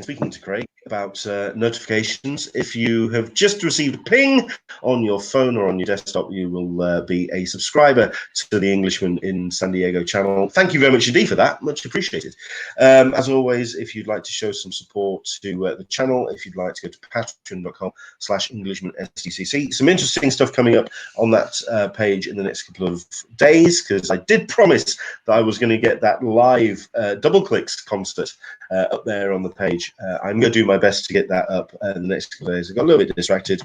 been speaking to Craig about notifications. If you have just received a ping on your phone or on your desktop, you will be a subscriber to the Englishman in San Diego channel. Thank you very much indeed for that. Much appreciated. As always, if you'd like to show some support to the channel, if you'd like to go to patreon.com/EnglishmanSDCC, some interesting stuff coming up on that page in the next couple of days, because I did promise that I was going to get that live double clicks concert up there on the page. I'm going to do my best to get that up in the next couple of days. I got a little bit distracted.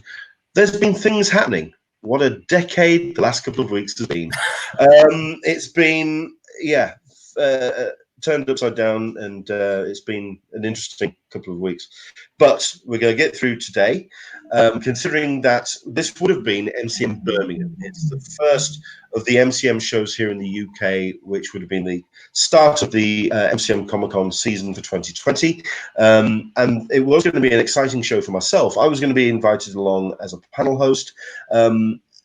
There's been things happening. What a decade the last couple of weeks has been. It's been, yeah, turned upside down, and it's been an interesting couple of weeks. But we're going to get through today, considering that this would have been MCM Birmingham. It's the first of the MCM shows here in the UK, which would have been the start of the MCM Comic-Con season for 2020. And it was going to be an exciting show for myself. I was going to be invited along as a panel host.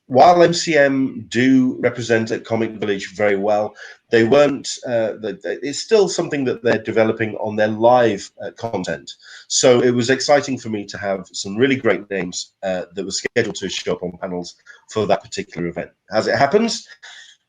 While MCM do represent a comic village very well, they weren't. It's still something that they're developing on their live content. So it was exciting for me to have some really great names that were scheduled to show up on panels for that particular event. As it happens,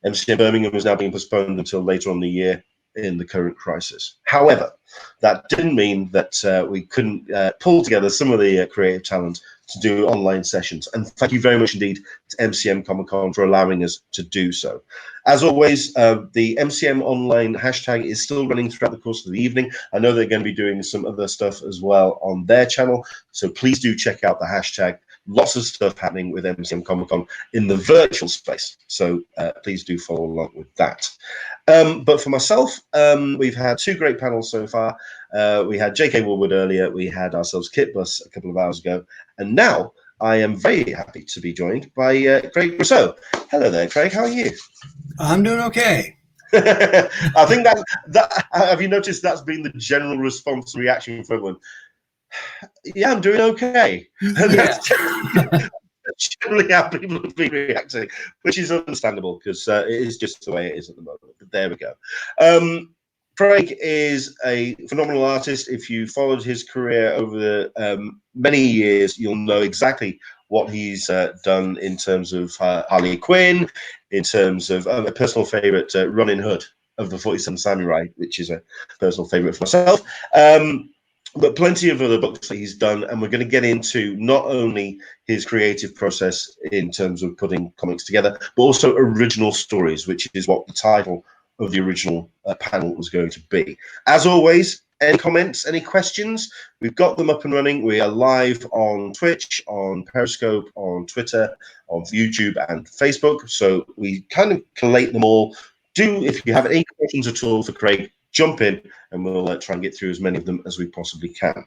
MCM Birmingham is now being postponed until later on in the year in the current crisis. However, that didn't mean that we couldn't pull together some of the creative talent to do online sessions. And thank you very much indeed to MCM Comic Con for allowing us to do so. As always, the MCM online hashtag is still running throughout the course of the evening. I know they're going to be doing some other stuff as well on their channel, so please do check out the hashtag. Lots of stuff happening with MCM Comic Con in the virtual space, so please do follow along with that. But for myself, we've had two great panels so far. We had J.K. Woolwood earlier, we had ourselves Kit Bus a couple of hours ago, and now I am very happy to be joined by Craig Rousseau. Hello there, Craig, how are you? I'm doing okay. I think that have you noticed that's been the general response reaction from everyone? Yeah, I'm doing okay. Yeah. Generally how people have been reacting, which is understandable because it is just the way it is at the moment. But there we go. Craig is a phenomenal artist. If you followed his career over the many years, you'll know exactly what he's done in terms of Harley Quinn, in terms of a personal favorite, Robin Hood of the 47 Samurai, which is a personal favorite for myself. But plenty of other books that he's done, and we're going to get into not only his creative process in terms of putting comics together, but also original stories, which is what the title of the original panel was going to be. As always, any comments, any questions? We've got them up and running. We are live on Twitch, on Periscope, on Twitter, on YouTube and Facebook. So we kind of collate them all. If you have any questions at all for Craig, jump in and we'll try and get through as many of them as we possibly can.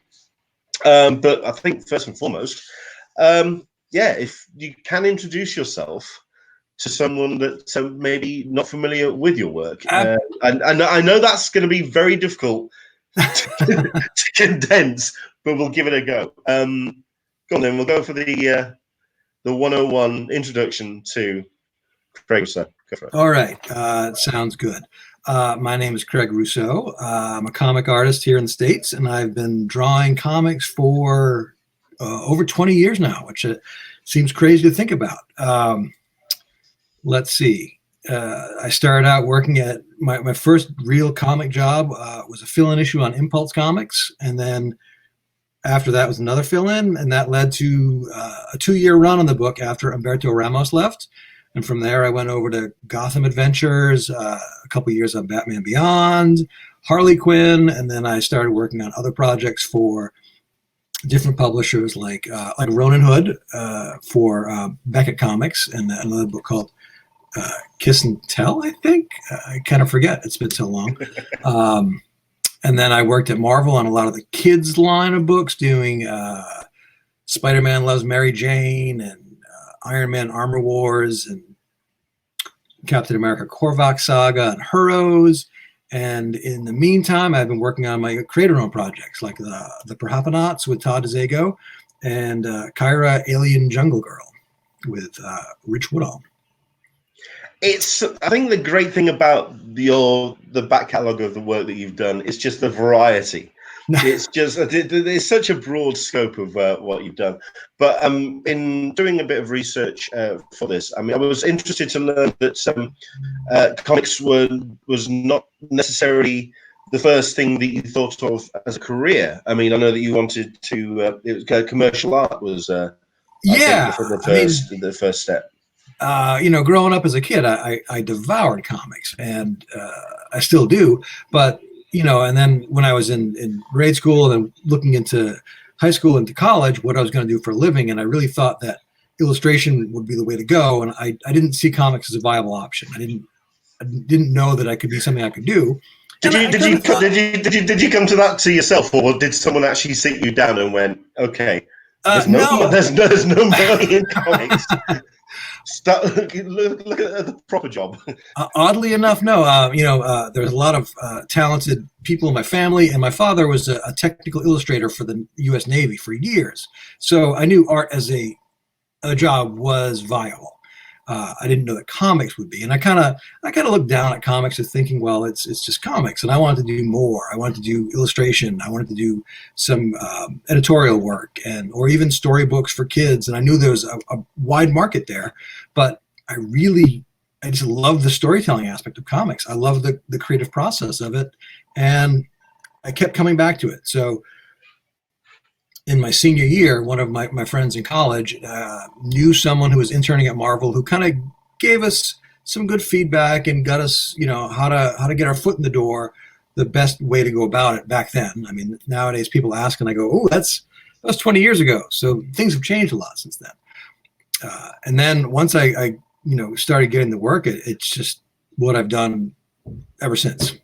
But I think first and foremost, if you can introduce yourself to someone that's maybe not familiar with your work. And I know that's going to be very difficult to condense, but we'll give it a go. Go on then, we'll go for the 101 introduction to Craig Rousseau. Go for it. All right, sounds good. My name is Craig Rousseau. I'm a comic artist here in the States, and I've been drawing comics for over 20 years now, which seems crazy to think about. Let's see. I started out working at my first real comic job was a fill-in issue on Impulse Comics, and then after that was another fill-in, and that led to a 2-year run on the book after Humberto Ramos left. And from there, I went over to Gotham Adventures, a couple years on Batman Beyond, Harley Quinn, and then I started working on other projects for different publishers like Ronin Hood for Beckett Comics, and another book called Kiss and Tell, I think. I kind of forget. It's been so long. And then I worked at Marvel on a lot of the kids line of books, doing Spider-Man Loves Mary Jane and Iron Man Armor Wars and Captain America Korvac Saga and Heroes. And in the meantime, I've been working on my creator-owned projects like the Perhapanauts with Todd DeZago and Kyra Alien Jungle Girl with Rich Woodall. I think the great thing about the back catalogue of the work that you've done is just the variety. It's just there's such a broad scope of what you've done. But in doing a bit of research for this, I mean, I was interested to learn that comics was not necessarily the first thing that you thought of as a career. I mean, I know that you wanted to. It was commercial art was, I think, Yeah, I mean, the first step. growing up as a kid, I devoured comics, and I still do. But and then when I was in grade school and looking into high school into college, what I was going to do for a living, and I really thought that illustration would be the way to go. And I didn't see comics as a viable option. I didn't know that I could be something I could do. Did you come to that to yourself, or did someone actually sit you down and went, okay, there's no money in comics? Look at the proper job. Oddly enough, no. There's a lot of talented people in my family, and my father was a technical illustrator for the U.S. Navy for years. So I knew art as a job was viable. I didn't know that comics would be, and I kind of looked down at comics as thinking, well, it's just comics, and I wanted to do more. I wanted to do illustration. I wanted to do some editorial work, or even storybooks for kids. And I knew there was a wide market there, but I just love the storytelling aspect of comics. I love the creative process of it, and I kept coming back to it. So in my senior year, one of my friends in college knew someone who was interning at Marvel who kind of gave us some good feedback and got us, how to get our foot in the door, the best way to go about it back then. I mean, nowadays people ask and I go, oh, that was 20 years ago. So things have changed a lot since then. And then once I started getting the work, it's just what I've done ever since.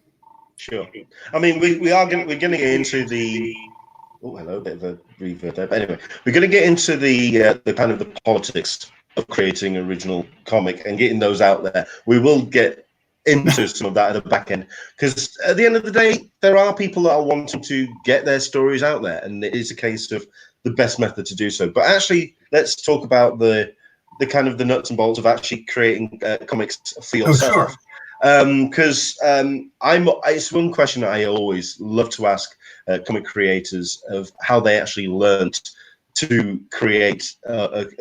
Sure. I mean, we're going to get into the. Oh, hello, a bit of a reverb there. But anyway, we're going to get into the kind of the politics of creating original comic and getting those out there. We will get into some of that at the back end, because at the end of the day, there are people that are wanting to get their stories out there, and it is a case of the best method to do so. But actually, let's talk about the kind of the nuts and bolts of actually creating comics for yourself. Oh, sure. Because it's one question that I always love to ask comic creators of how they actually learned to create,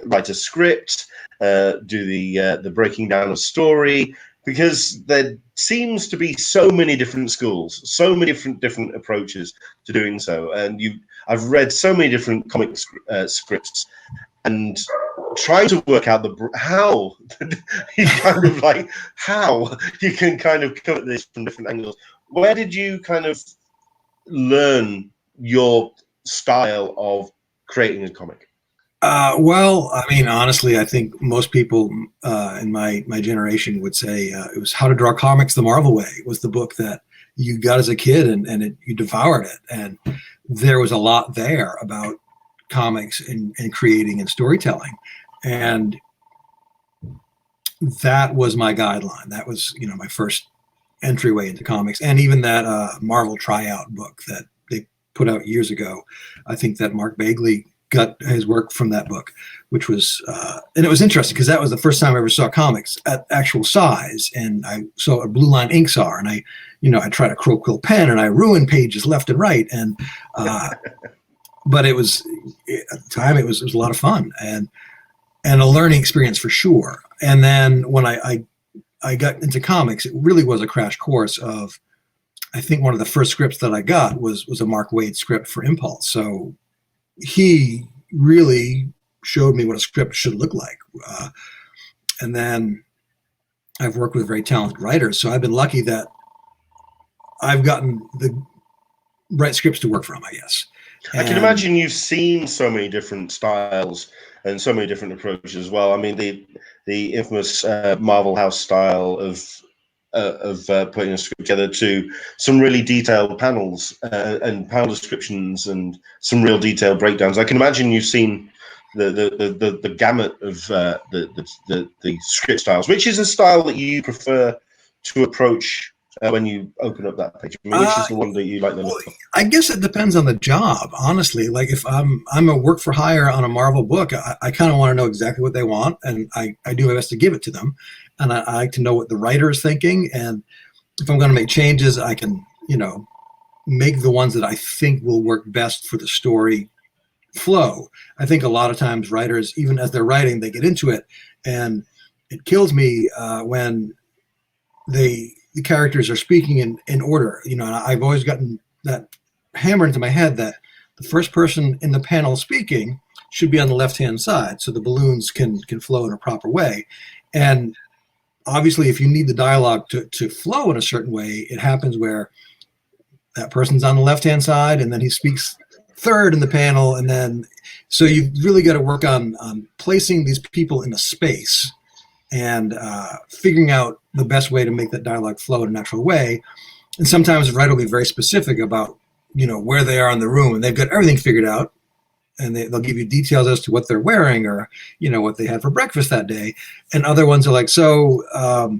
write a script, do the breaking down of story, because there seems to be so many different schools, so many different approaches to doing so. And I've read so many different comic scripts, and trying to work out how you kind of how you can kind of come at this from different angles. Where did you kind of learn your style of creating a comic? Well, I mean, honestly, I think most people in my generation would say it was How to Draw Comics the Marvel Way. It was the book that you got as a kid, and you devoured it. And there was a lot there about comics and creating and storytelling. And that was my guideline. That was, my first entryway into comics. And even that Marvel tryout book that they put out years ago, I think that Mark Bagley got his work from that book, which was, and it was interesting because that was the first time I ever saw comics at actual size. And I saw a blue line ink saw, and I tried a Crow Quill pen, and I ruined pages left and right. And, but it was, at the time, it was a lot of fun and a learning experience for sure. And then when I got into comics, it really was a crash course of, I think one of the first scripts that I got was a Mark Waid script for Impulse. So he really showed me what a script should look like. And then I've worked with very talented writers. So I've been lucky that I've gotten the right scripts to work from, I guess. I can imagine you've seen so many different styles and so many different approaches as well. I mean, the infamous Marvel House style of putting a script together, to some really detailed panels and panel descriptions and some real detailed breakdowns. I can imagine you've seen the gamut of the script styles. Which is a style that you prefer to approach when you open up that page? I mean, which is the one that you like the look of? I guess it depends on the job, honestly. Like if I'm a work for hire on a Marvel book, I kind of want to know exactly what they want, and I do my best to give it to them. And I like to know what the writer is thinking, and if I'm going to make changes, I can, make the ones that I think will work best for the story flow. I think a lot of times writers, even as they're writing, they get into it, and it kills me when the characters are speaking in order. You know, and I've always gotten that hammered into my head that the first person in the panel speaking should be on the left-hand side, so the balloons can flow in a proper way. And obviously, if you need the dialogue to flow in a certain way, it happens where that person's on the left-hand side, and then he speaks third in the panel, and then so you've really got to work on placing these people in a space and figuring out the best way to make that dialogue flow in a natural way. And sometimes the writer will be very specific about, you know, where they are in the room, and they've got everything figured out, and they'll give you details as to what they're wearing or, you know, what they had for breakfast that day. And other ones are like, so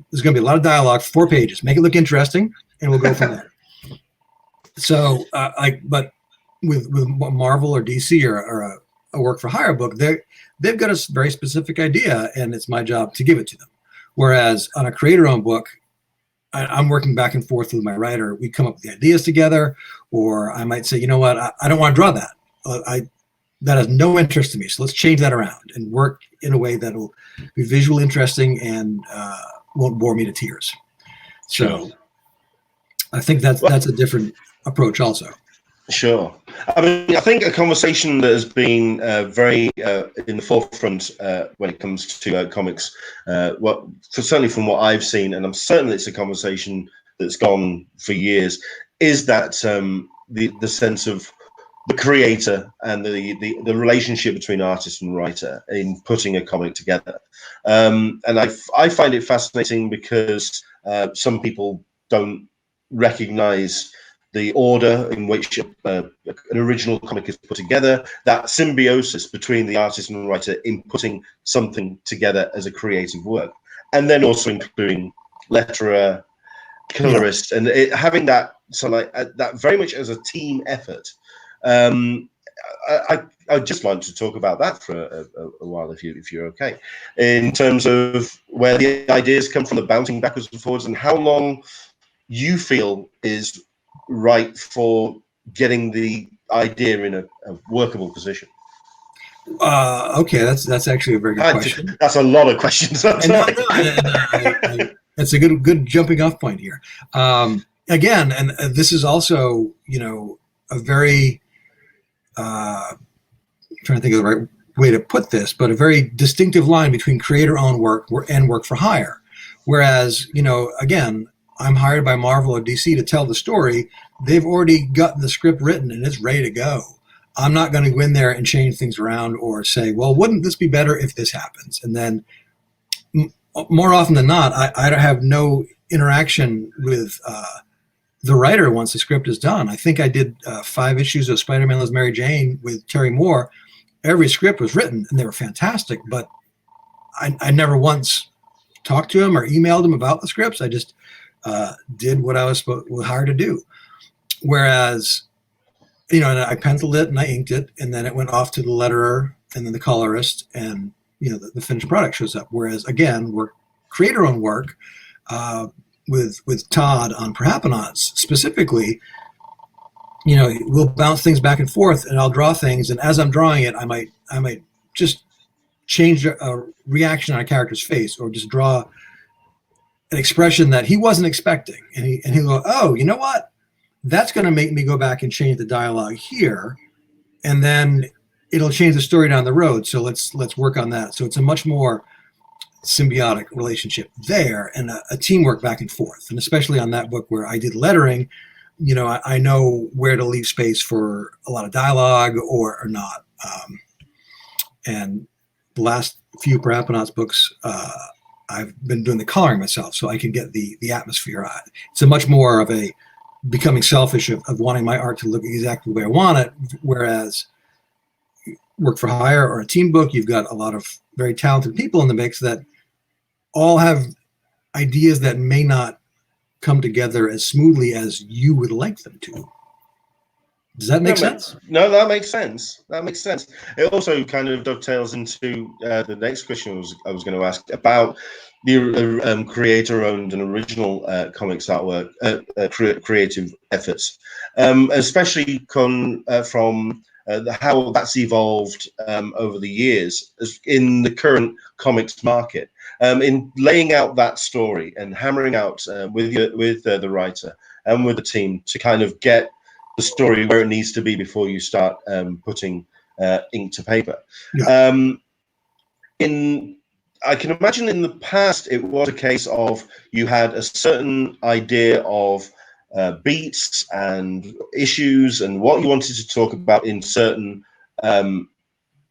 there's going to be a lot of dialogue, 4 pages, make it look interesting, and we'll go from there. So, but with Marvel or DC or a work for hire book, they've got a very specific idea, and it's my job to give it to them. Whereas on a creator-owned book, I'm working back and forth with my writer. We come up with the ideas together, or I might say, you know what, I don't want to draw that. That has no interest to me, so let's change that around and work in a way that will be visually interesting and won't bore me to tears. So I think that's a different approach also. Sure. I mean, I think a conversation that has been very in the forefront when it comes to comics, certainly from what I've seen, and I'm certain it's a conversation that's gone for years, is that the sense of the creator and the relationship between artist and writer in putting a comic together. And I find it fascinating because some people don't recognize the order in which an original comic is put together, that symbiosis between the artist and writer in putting something together as a creative work, and then also including letterer, colorist, and having that that very much as a team effort. I'd just like to talk about that for a while, if you're okay, in terms of where the ideas come from, the bouncing backwards and forwards, and how long you feel is right for getting the idea in a workable position. Okay, that's actually a very good question. That's a lot of questions. That's a good jumping off point here. Again, and this is also, you know, a very I'm trying to think of the right way to put this, but a very distinctive line between creator-owned work and work for hire. Whereas, you know, again, I'm hired by Marvel or DC to tell the story. They've already got the script written and it's ready to go. I'm not going to go in there and change things around or say, well, wouldn't this be better if this happens? And then more often than not, I have no interaction with the writer once the script is done. I think I did 5 issues of Spider-Man Loves Mary Jane with Terry Moore. Every script was written and they were fantastic, but I never once talked to him or emailed him about the scripts. I just did what I was hired to do. Whereas, you know, and I penciled it and I inked it, and then it went off to the letterer and then the colorist, and, you know, the finished product shows up. Whereas, again, we're creator-owned work with Todd on Perhapanauts specifically, you know, we'll bounce things back and forth, and I'll draw things, and as I'm drawing it, I might just change a reaction on a character's face, or just draw an expression that he wasn't expecting, and he'll go, oh, you know what? That's going to make me go back and change the dialogue here, and then it'll change the story down the road. So let's work on that. So it's a much more symbiotic relationship there, and a teamwork back and forth. And especially on that book where I did lettering, you know, I know where to leave space for a lot of dialogue or not. And the last few Perhapanauts books, I've been doing the coloring myself, so I can get the atmosphere. It's a much more of a becoming selfish of wanting my art to look exactly the way I want it. Whereas work for hire or a team book, you've got a lot of very talented people in the mix that all have ideas that may not come together as smoothly as you would like them to. Does that make sense? No, that makes sense. That makes sense. It also kind of dovetails into the next question I was going to ask about the creator-owned and original comics artwork, creative efforts, especially from how that's evolved over the years in the current comics market, in laying out that story and hammering out with the writer and with the team to kind of get the story where it needs to be before you start putting ink to paper. Yeah. I can imagine in the past it was a case of you had a certain idea of beats and issues and what you wanted to talk about in certain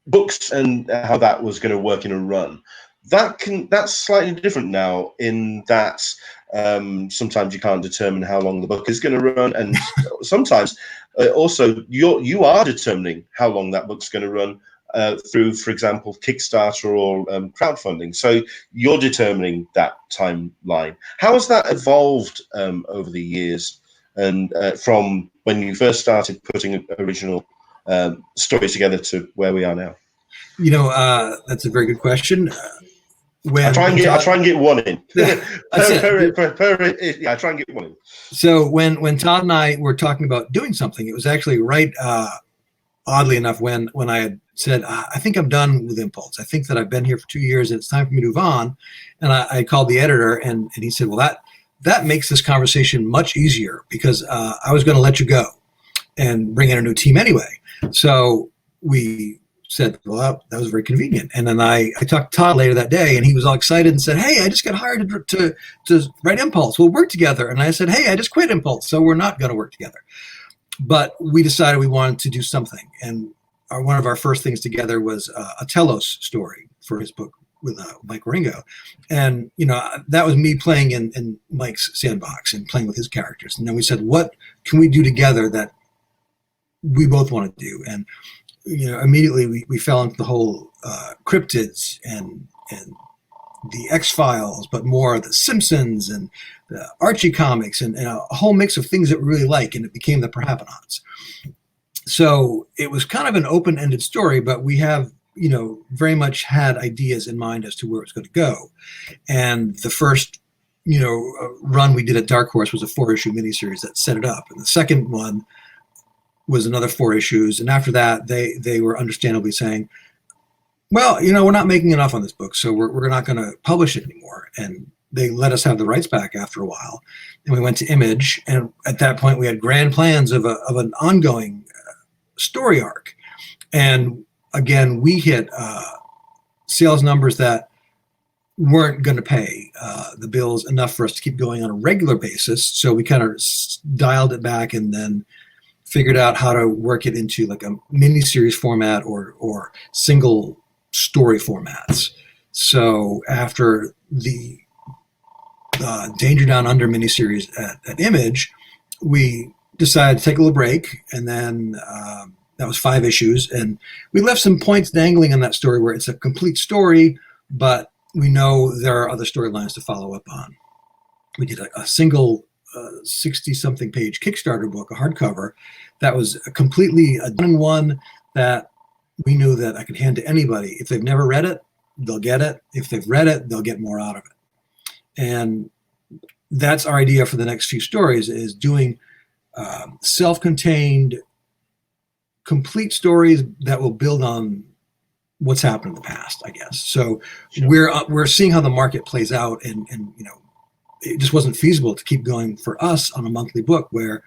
books and how that was going to work in a run. That's slightly different now in that sometimes you can't determine how long the book is going to run, and sometimes also you are determining how long that book's going to run through, for example, Kickstarter or crowdfunding. So you're determining that timeline. How has that evolved over the years, and from when you first started putting original stories together to where we are now? That's a very good question. I try and get one in. I try and get one in. So when Todd and I were talking about doing something, it was actually right, oddly enough, when I had said, I think I'm done with Impulse. I think that I've been here for 2 years and it's time for me to move on. And I called the editor and he said, well, that makes this conversation much easier, because I was going to let you go and bring in a new team anyway. So we said, well, that was very convenient. And then I talked to Todd later that day, and he was all excited and said, hey, I just got hired to write Impulse. We'll work together. And I said, hey, I just quit Impulse, so we're not going to work together. But we decided we wanted to do something. And one of our first things together was a Telos story for his book with Mike Ringo. And, that was me playing in Mike's sandbox and playing with his characters. And then we said, what can we do together that we both want to do? And immediately we fell into the whole cryptids and the X-Files, but more the Simpsons and the Archie comics and a whole mix of things that we really like, and it became the Paraponauts. So it was kind of an open-ended story, but we have, very much had ideas in mind as to where it's going to go. And the first, run we did at Dark Horse was a 4-issue miniseries that set it up. And the second one was another 4 issues. And after that, they were understandably saying, well, we're not making enough on this book, so we're not going to publish it anymore. And they let us have the rights back after a while. And we went to Image. And at that point, we had grand plans of an ongoing story arc. And again, we hit sales numbers that weren't going to pay the bills enough for us to keep going on a regular basis. So we kind of dialed it back and then figured out how to work it into like a mini-series format or single story formats. So after the Danger Down Under miniseries at Image, we decided to take a little break, and then that was 5 issues, and we left some points dangling on that story where it's a complete story, but we know there are other storylines to follow up on. We did a single 60-something page Kickstarter book, a hardcover, that was completely a done-in-one that we knew that I could hand to anybody. If they've never read it, they'll get it. If they've read it, they'll get more out of it. And that's our idea for the next few stories, is doing self-contained, complete stories that will build on what's happened in the past, I guess. So sure. We're seeing how the market plays out, and it just wasn't feasible to keep going for us on a monthly book where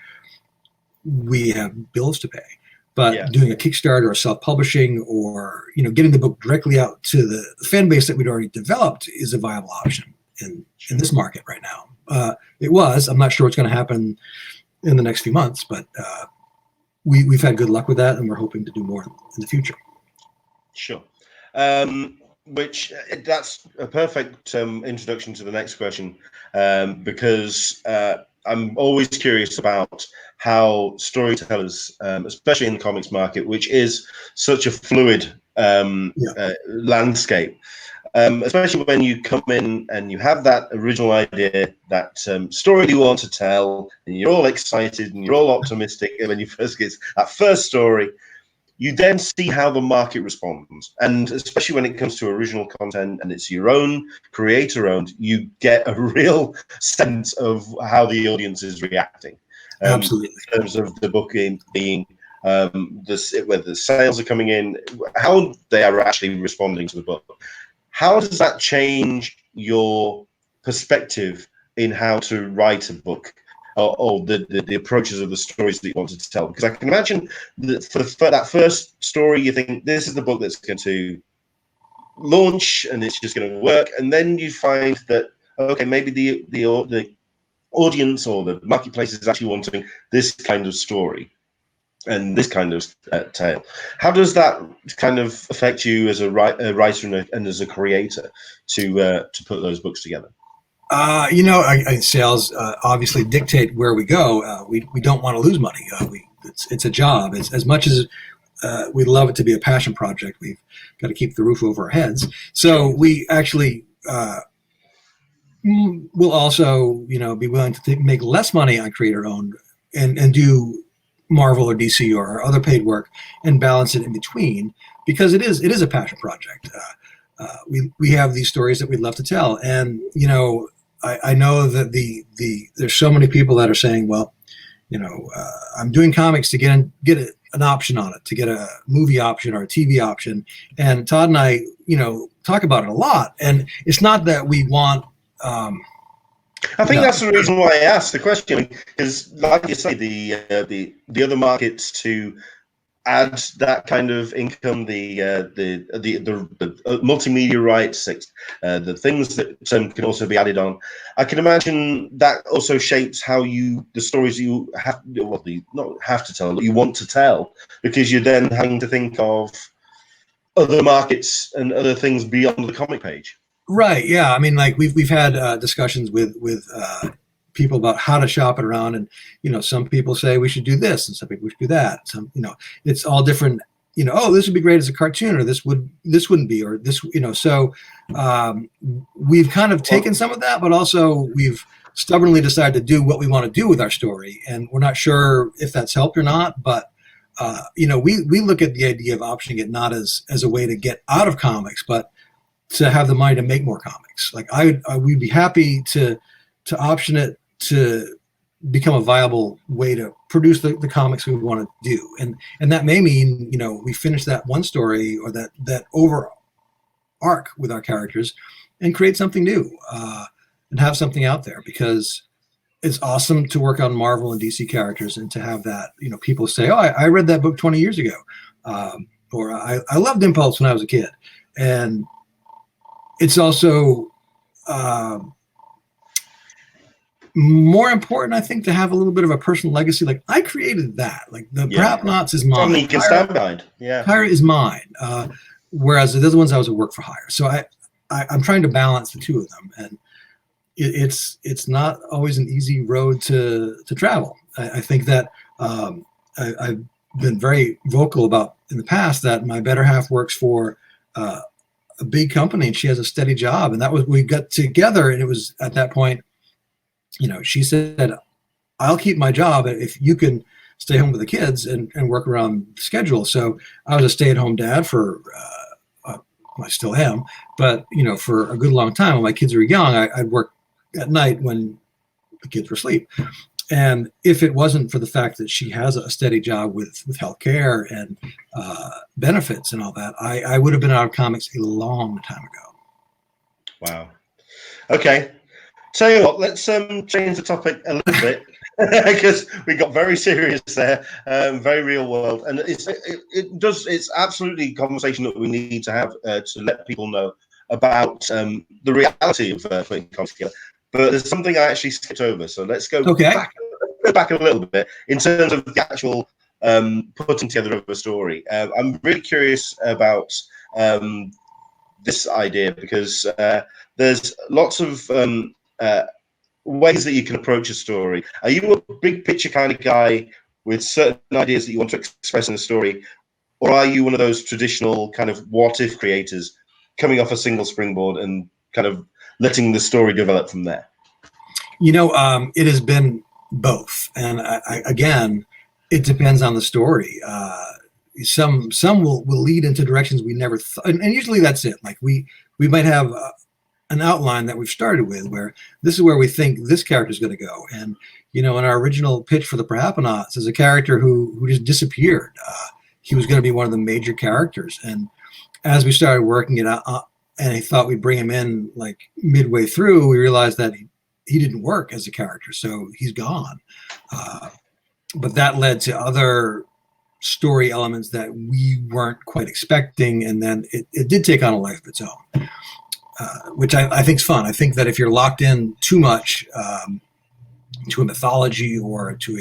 we have bills to pay. But doing a Kickstarter or self-publishing or getting the book directly out to the fan base that we'd already developed is a viable option in this market right now. It was. I'm not sure what's going to happen in the next few months, but we've had good luck with that, and we're hoping to do more in the future. Sure. Which that's a perfect introduction to the next question, because I'm always curious about how storytellers, especially in the comics market, which is such a fluid landscape, especially when you come in and you have that original idea, that story you want to tell, and you're all excited and you're all optimistic, and when you first get that first story, you then see how the market responds. And especially when it comes to original content and it's your own, creator owned, you get a real sense of how the audience is reacting. Absolutely. In terms of the book being whether the sales are coming in, how they are actually responding to the book. How does that change your perspective in how to write a book, or the approaches of the stories that you want to tell? Because I can imagine that for that first story, you think this is the book that's going to launch and it's just going to work, and then you find that, okay, maybe the audience or the marketplace is actually wanting this kind of story and this kind of tale. How does that kind of affect you as a writer and as a creator to put those books together? Sales obviously dictate where we go. We don't want to lose money. It's a job. It's, as much as we love it to be a passion project, we've got to keep the roof over our heads. So we actually will also, be willing to make less money on creator-owned and do Marvel or DC or other paid work and balance it in between, because it is a passion project. We have these stories that we'd love to tell, and I know that there's so many people that are saying, well, I'm doing comics to get an option on it, to get a movie option or a TV option, and Todd and I talk about it a lot, and it's not that we want. I think that's the reason why I asked the question, because, like you say, the other markets to add that kind of income, the multimedia rights, the things that can also be added on. I can imagine that also shapes how the stories you not have to tell, but you want to tell, because you're then having to think of other markets and other things beyond the comic page. Right. Yeah. I mean, like we've had discussions with people about how to shop it around, and some people say we should do this, and some people should do that. Some, it's all different. This would be great as a cartoon, or this wouldn't be, or this. So we've kind of taken some of that, but also we've stubbornly decided to do what we want to do with our story, and we're not sure if that's helped or not. But we look at the idea of optioning it not as a way to get out of comics, but to have the money to make more comics. Like we'd be happy to option it to become a viable way to produce the comics we want to do. And that may mean, we finish that one story or that over arc with our characters and create something new and have something out there, because it's awesome to work on Marvel and DC characters and to have that, people say, oh, I read that book 20 years ago. Or I loved Impulse when I was a kid. And it's also more important, I think, to have a little bit of a personal legacy. Like, I created that. Like, the Perhaps Nots is mine. Something you can stand behind. Yeah. Pirate is mine. Whereas the other ones I was at work for hire. So I'm trying to balance the two of them, and it's not always an easy road to travel. I think that I've been very vocal about in the past that my better half works for a big company, and she has a steady job, and we got together, and it was at that point, she said, I'll keep my job if you can stay home with the kids and work around the schedule. So I was a stay-at-home dad for I still am, but for a good long time when my kids were young, I'd work at night when the kids were asleep. And if it wasn't for the fact that she has a steady job with healthcare and benefits and all that, I would have been out of comics a long time ago. Wow. Okay. Tell you what, let's change the topic a little bit, because we got very serious there, very real world, and it's absolutely a conversation that we need to have to let people know about the reality of putting comics together. But there's something I actually skipped over, so let's go back a little bit in terms of the actual putting together of a story. I'm really curious about this idea, because there's lots of ways that you can approach a story. Are you a big picture kind of guy with certain ideas that you want to express in a story, or are you one of those traditional kind of what if creators coming off a single springboard and kind of letting the story develop from there? It has been both, and again, it depends on the story. some will lead into directions we never thought, and usually that's it. Like we might have an outline that we've started with, where this is where we think this character is going to go. And in our original pitch for the Paraponauts, there's a character who just disappeared. He was going to be one of the major characters, and as we started working it out, and I thought we'd bring him in like midway through, we realized that he didn't work as a character, so he's gone. But that led to other story elements that we weren't quite expecting, and then it did take on a life of its own, which I think is fun. I think that if you're locked in too much to a mythology or to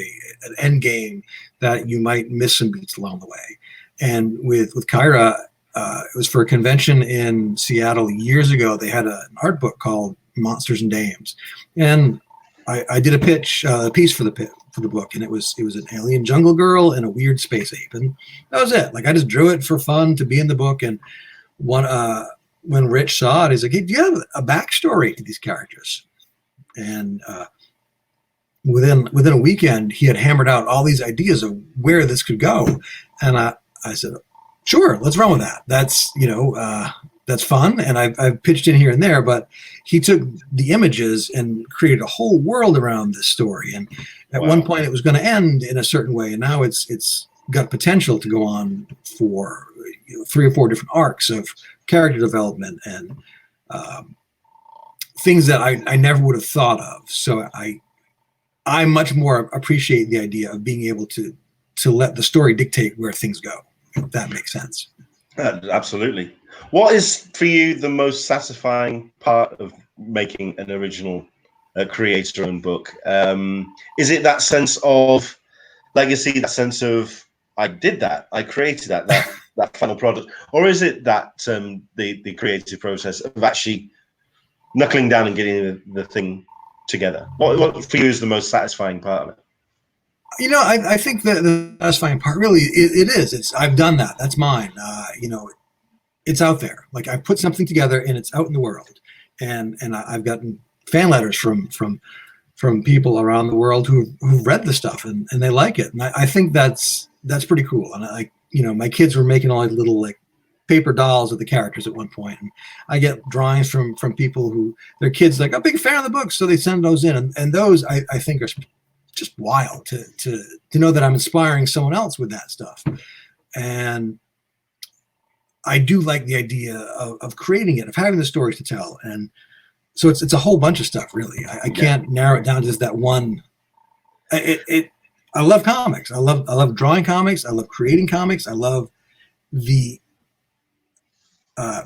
an end game, that you might miss some beats along the way. And with Kyra, it was for a convention in Seattle years ago. They had an art book called Monsters and Dames, and I did a piece for the book, and it was an alien jungle girl and a weird space ape, and that was it. Like, I just drew it for fun to be in the book. And when Rich saw it, he's like, "Hey, do you have a backstory to these characters?" And within a weekend, he had hammered out all these ideas of where this could go, and I said, "Sure, let's run with that. That's that's fun." And I've pitched in here and there, but he took the images and created a whole world around this story. And at one point, it was going to end in a certain way, and now it's got potential to go on for 3 or 4 different arcs of character development and things that I never would have thought of. So I much more appreciate the idea of being able to let the story dictate where things go, if that makes sense. Absolutely. What is for you the most satisfying part of making an original creator-owned book? Is it that sense of legacy, that sense of I did that, I created that final product, or is it that the creative process of actually knuckling down and getting the thing together? What for you is the most satisfying part of it? I think that the satisfying part really it is. I've done that. That's mine. It's out there. Like, I put something together and it's out in the world, and I've gotten fan letters from people around the world who've read the stuff and they like it, and I think that's pretty cool. And my kids were making all these little like paper dolls of the characters at one point, and I get drawings from people who their kids like, "I'm a big fan of the book," so they send those in, and those I think are just wild to know that I'm inspiring someone else with that stuff. And I do like the idea of creating it, of having the stories to tell. And so it's a whole bunch of stuff, really. I can't narrow it down to just that one. I love comics. I love drawing comics. I love creating comics. I love the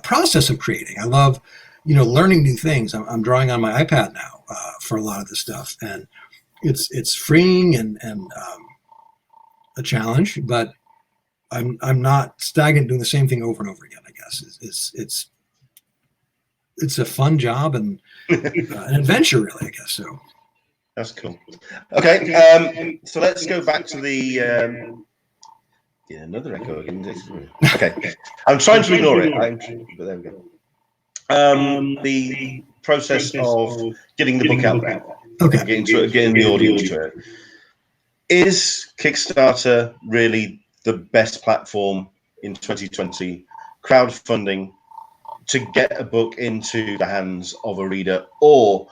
process of creating. I love, learning new things. I'm drawing on my iPad now for a lot of this stuff, and it's freeing and a challenge, but I'm not stagnant doing the same thing over and over again. I guess it's a fun job and an adventure, really. I guess so. That's cool. Okay, so let's go back to the another echo again. Okay, I'm trying to ignore it. But there we go. The process of getting the book out there. Okay. Getting the audience to it. Is Kickstarter really the best platform in 2020, crowdfunding, to get a book into the hands of a reader? Or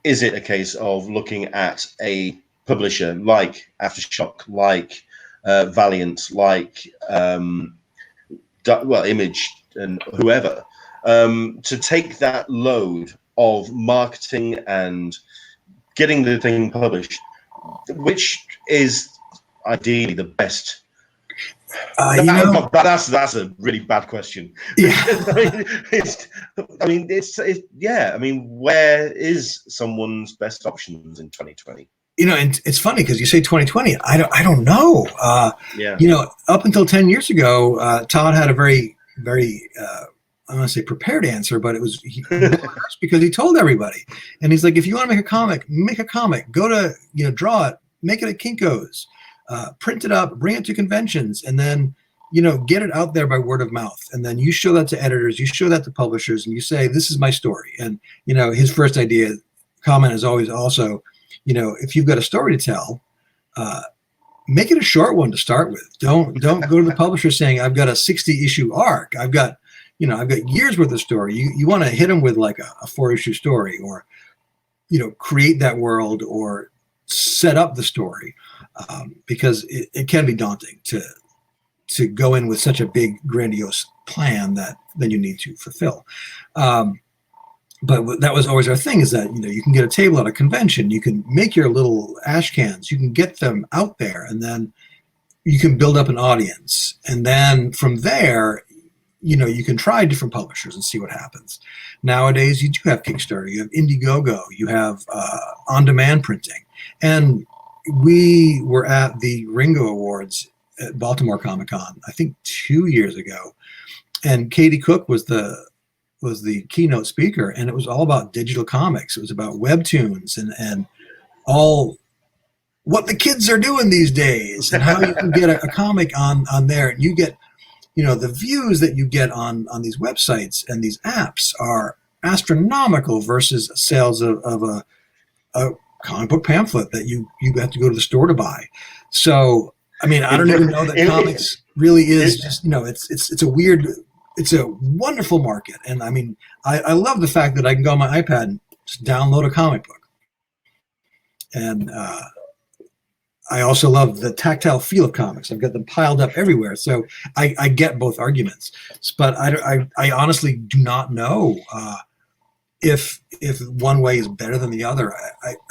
is it a case of looking at a publisher like Aftershock, like Valiant, like Image and whoever, to take that load of marketing and getting the thing published? Which is ideally the best? That's a really bad question. Yeah. Where is someone's best options in 2020? And it's funny because you say 2020. I don't know. Up until 10 years ago, Todd had a very, very I don't want to say prepared answer, but it was because he told everybody. And he's like, if you want to make a comic, make a comic. Go to, draw it, make it at Kinko's, print it up, bring it to conventions, and then, get it out there by word of mouth. And then you show that to editors, you show that to publishers, and you say, this is my story. And, his first comment is always also, if you've got a story to tell, make it a short one to start with. Don't go to the publisher saying, I've got a 60-issue arc. I've got years worth of story. You want to hit them with like a 4-issue story, or, create that world or set up the story, because it can be daunting to go in with such a big, grandiose plan that then you need to fulfill. But that was always our thing, is that, you can get a table at a convention, you can make your little ash cans, you can get them out there, and then you can build up an audience. And then from there, you can try different publishers and see what happens. Nowadays, you do have Kickstarter, you have Indiegogo, you have on-demand printing. And we were at the Ringo Awards at Baltimore Comic-Con, I think 2 years ago. And Katie Cook was the keynote speaker, and it was all about digital comics. It was about webtoons and all what the kids are doing these days, and how you can get a comic on there. And you get, the views that you get on these websites and these apps are astronomical versus sales of a comic book pamphlet that you have to go to the store to buy. So, I mean, I don't even know that comics really is just, it's a wonderful market. And I mean, I love the fact that I can go on my iPad and just download a comic book. And I also love the tactile feel of comics. I've got them piled up everywhere. So I get both arguments. But I honestly do not know if one way is better than the other.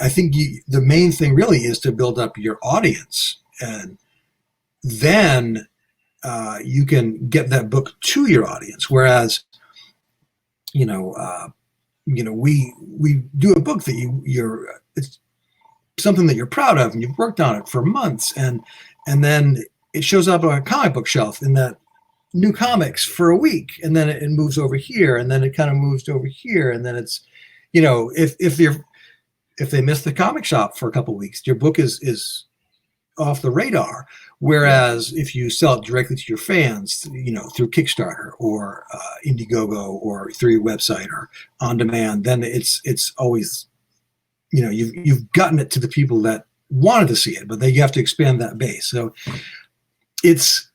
I think the main thing really is to build up your audience. And then you can get that book to your audience. Whereas, we do a book that it's something that you're proud of and you've worked on it for months, and then it shows up on a comic book shelf in that New Comics for a week, and then it moves over here, and then it kind of moves over here, and then it's, if they miss the comic shop for a couple of weeks, your book is off the radar. Whereas if you sell it directly to your fans, through Kickstarter or Indiegogo or through your website or on demand, then it's always, you've gotten it to the people that wanted to see it, but then you have to expand that base. So it's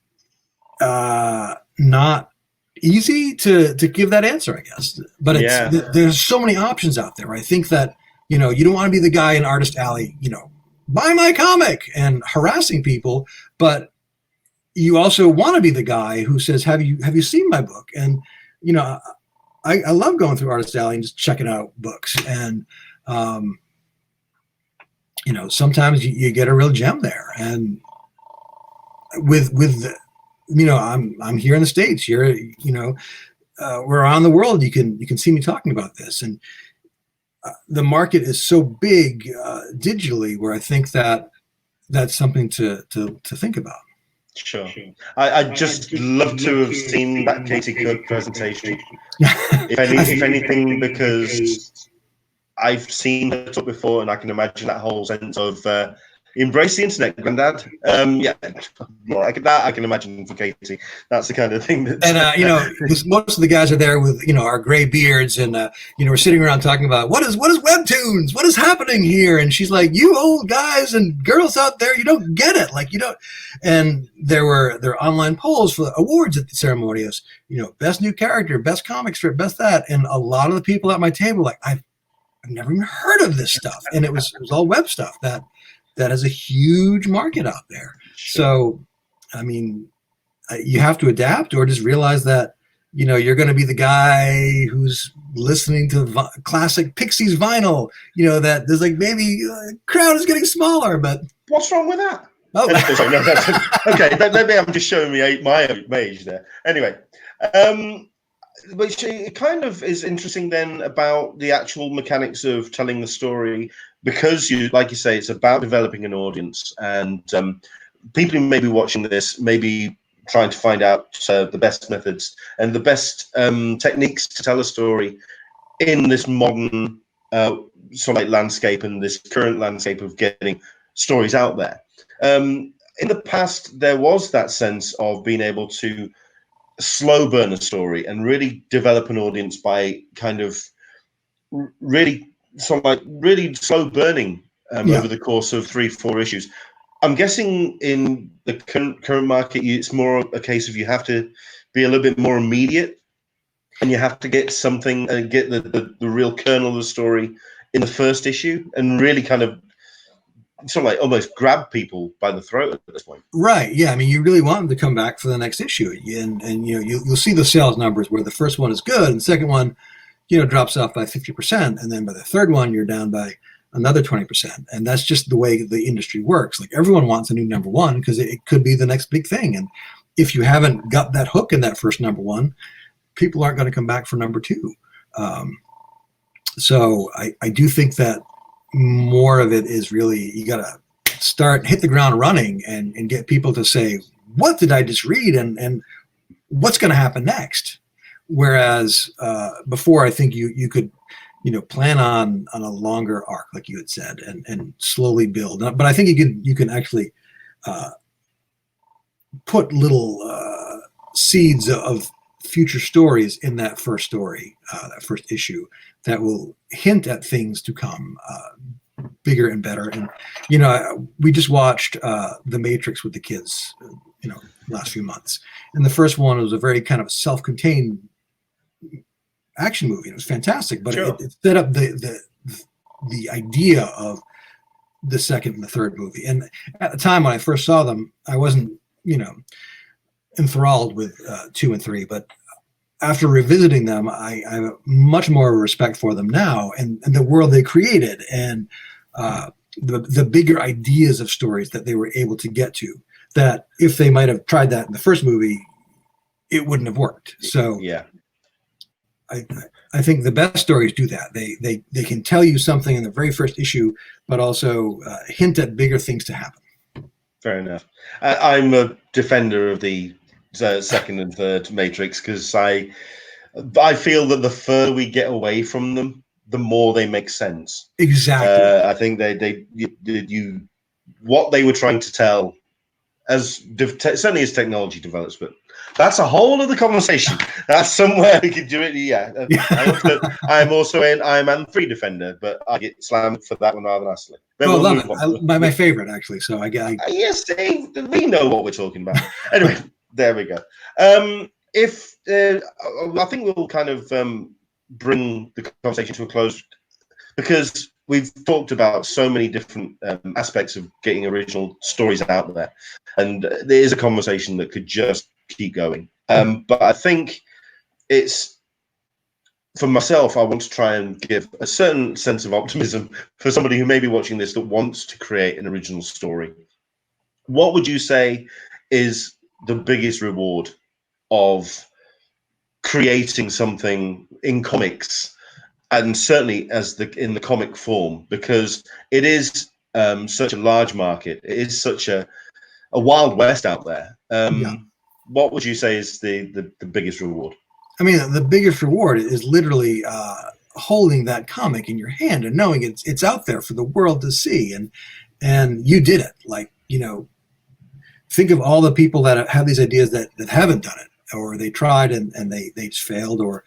not easy to give that answer, I guess. But there's so many options out there. I think that, you don't want to be the guy in Artist Alley, buy my comic and harassing people, but you also want to be the guy who says, have you seen my book? And, I love going through Artist Alley and just checking out books. And, sometimes you get a real gem there. And with I'm here in the States, we're around the world. You can see me talking about this. And the market is so big digitally, where I think that's something to think about. Sure. I'd just love to have seen that Katie Cook presentation, if anything, because I've seen her talk before, and I can imagine that whole sense of embrace the internet, Granddad. More like that I can imagine for Katie. That's the kind of thing that. And because most of the guys are there with our gray beards, and we're sitting around talking about what is webtoons, what is happening here, and she's like, you old guys and girls out there, you don't get it, like you don't. And there were online polls for the awards at the ceremonies, best new character, best comic strip, best that, and a lot of the people at my table like I've never even heard of this stuff, and it was all web stuff that has a huge market out there. Sure. So, I mean, you have to adapt, or just realize that, you're going to be the guy who's listening to classic Pixies vinyl, that there's like maybe crowd is getting smaller, but. What's wrong with that? Oh, okay. Maybe I'm just showing my age there. Anyway, which it kind of is interesting then about the actual mechanics of telling the story, because like you say, it's about developing an audience, and people who may be watching this may be trying to find out the best methods and the best techniques to tell a story in this modern sort of like landscape, and this current landscape of getting stories out there. In the past, there was that sense of being able to slow burn a story and really develop an audience by kind of really slow burning over the course of 3-4 issues. I'm guessing in the current market, it's more a case of you have to be a little bit more immediate, and you have to get something and get the real kernel of the story in the first issue, and really kind of sort of like almost grab people by the throat at this point. Right. Yeah. I mean, you really want them to come back for the next issue, and you know, you'll see the sales numbers where the first one is good and the second one, you know, drops off by 50%, and then by the third one you're down by another 20%. And that's just the way the industry works. Like, everyone wants a new number one because it could be the next big thing. And if you haven't got that hook in that first number one, people aren't going to come back for number two. So I do think that more of it is really, you got to hit the ground running and get people to say, what did I just read? And what's going to happen next? Whereas before, I think you could, you know, plan on a longer arc, like you had said, and slowly build. But I think you can actually put little seeds of future stories in that first story, that first issue, that will hint at things to come, bigger and better. And, you know, we just watched The Matrix with the kids, you know, last few months. And the first one was a very kind of self-contained action movie. It was fantastic, but Sure. it set up the idea of the second and the third movie. And at the time when I first saw them, I wasn't, you know, enthralled with 2 and 3, but after revisiting them, I have much more respect for them now, and the world they created, and the bigger ideas of stories that they were able to get to, that if they might have tried that in the first movie, it wouldn't have worked. So yeah, I think the best stories do that. They can tell you something in the very first issue, but also hint at bigger things to happen. fair enough. I'm a defender of the second and third Matrix because I feel that the further we get away from them, the more they make sense. Exactly. I think what they were trying to tell, as certainly as technology develops, but that's a whole other conversation. That's somewhere we could do it. Yeah, I'm also an Iron Man 3 defender, but I get slammed for that one rather than Astley. Oh, love it. My favorite, actually. So I get. Yes, Dave, we know what we're talking about. Anyway, there we go. I think we'll kind of bring the conversation to a close, because we've talked about so many different aspects of getting original stories out there, and there is a conversation that could just keep going. But I think it's, for myself, I want to try and give a certain sense of optimism for somebody who may be watching this that wants to create an original story. What would you say is the biggest reward of creating something in comics, and certainly in the comic form, because it is such a large market, it is such a wild west out there? What would you say is the biggest reward? I mean, the biggest reward is literally holding that comic in your hand and knowing it's out there for the world to see, and you did it. Like, you know, think of all the people that have these ideas that haven't done it, or they tried and they just failed, or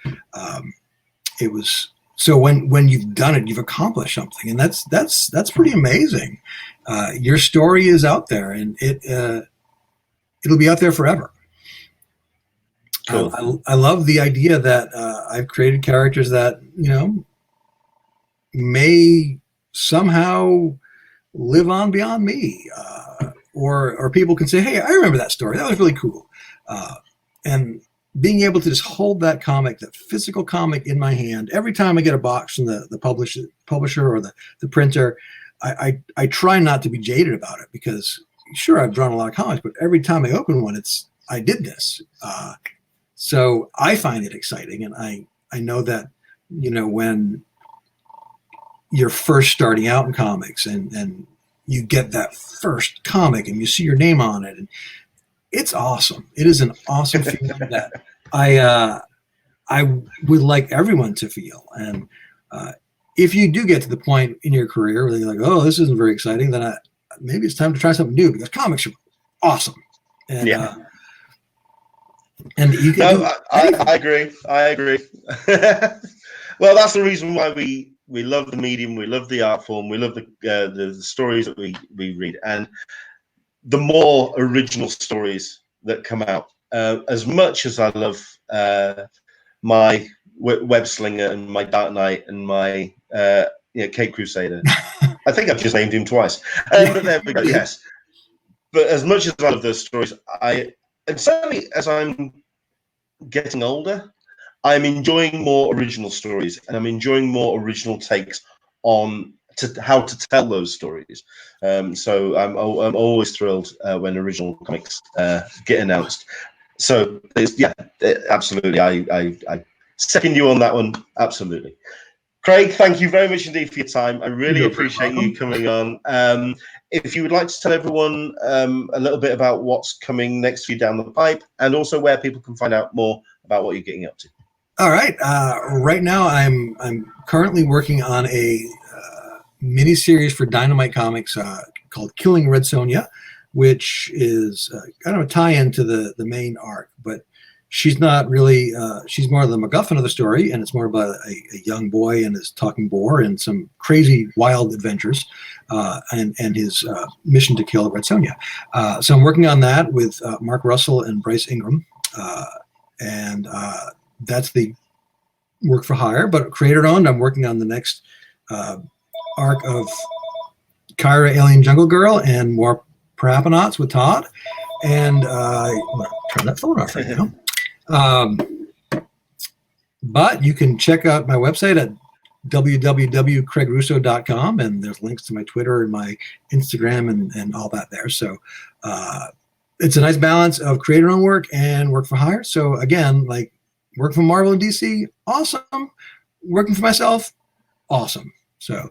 it was. So when you've done it, you've accomplished something, and that's pretty amazing. Your story is out there, and it'll be out there forever. Cool. I love the idea that I've created characters that, you know, may somehow live on beyond me, or people can say, "Hey, I remember that story. That was really cool." And being able to just hold that comic, that physical comic, in my hand every time I get a box from the publisher or the printer, I try not to be jaded about it, because sure, I've drawn a lot of comics, but every time I open one, I did this. So I find it exciting, and I know that, you know, when you're first starting out in comics and you get that first comic and you see your name on it, and it's awesome. It is an awesome feeling that I would like everyone to feel. And if you do get to the point in your career where you're like, "Oh, this isn't very exciting," then maybe it's time to try something new, because comics are awesome. And and you can. I agree. Well, that's the reason why we love the medium, we love the art form, we love the stories that we read. And the more original stories that come out. As much as I love my Web Slinger and my Dark Knight and my Cape Crusader, I think I've just named him twice. But there we go. Yes. But as much as I love those stories, and certainly as I'm getting older, I'm enjoying more original stories, and I'm enjoying more original takes on how to tell those stories. So I'm always thrilled when original comics get announced. So absolutely, I second you on that one. Absolutely. Craig, thank you very much indeed for your time. I really appreciate you coming on. If you would like to tell everyone a little bit about what's coming next for you down the pipe, and also where people can find out more about what you're getting up to. All right. Right now, I'm currently working on a mini series for Dynamite Comics called Killing Red Sonja, which is kind of a tie-in to the main arc, but she's not really. She's more the MacGuffin of the story, and it's more about a young boy and his talking boar and some crazy wild adventures, and his mission to kill Red Sonja. So I'm working on that with Mark Russell and Bryce Ingram, and that's the work for hire, but creator owned. I'm working on the next arc of Kyra Alien Jungle Girl and more Paraponauts with Todd. And I'm going to turn that phone off right now. But you can check out my website at www.craigrousseau.com, and there's links to my Twitter and my Instagram and all that there. So it's a nice balance of creator-owned work and work for hire. So again, like work for Marvel and DC, awesome. Working for myself, awesome. So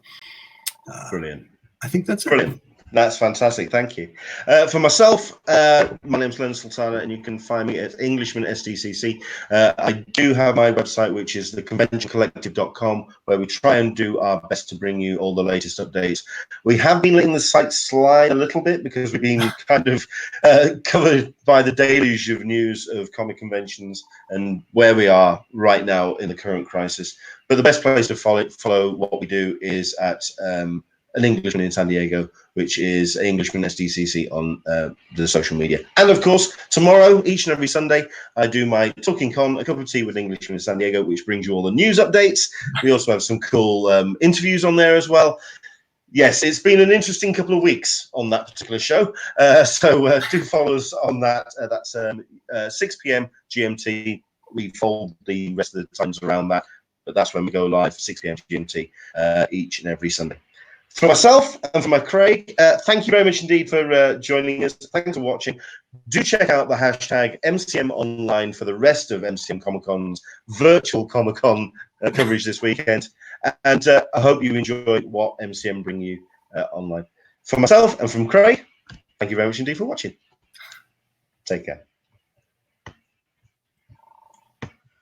brilliant. I think that's brilliant. That's fantastic. Thank you. For myself, my name's Len Sultana, and you can find me at Englishman SDCC. I do have my website, which is theconventioncollective.com, where we try and do our best to bring you all the latest updates. We have been letting the site slide a little bit because we've been kind of covered by the deluge of news of comic conventions and where we are right now in the current crisis. But the best place to follow what we do is at An Englishman in San Diego, which is Englishman SDCC on the social media. And of course, tomorrow, each and every Sunday, I do my Talking Con, a cup of tea with Englishman in San Diego, which brings you all the news updates. We also have some cool interviews on there as well. Yes, it's been an interesting couple of weeks on that particular show. So do follow us on that. That's 6 p.m. GMT. We fold the rest of the times around that, but that's when we go live, 6 p.m. GMT, each and every Sunday. For myself and for my Craig, thank you very much indeed for joining us. Thanks for watching. Do check out the hashtag MCM Online for the rest of MCM Comic Con's virtual Comic Con coverage this weekend. And I hope you enjoyed what MCM bring you online. For myself and from Craig, thank you very much indeed for watching. Take care.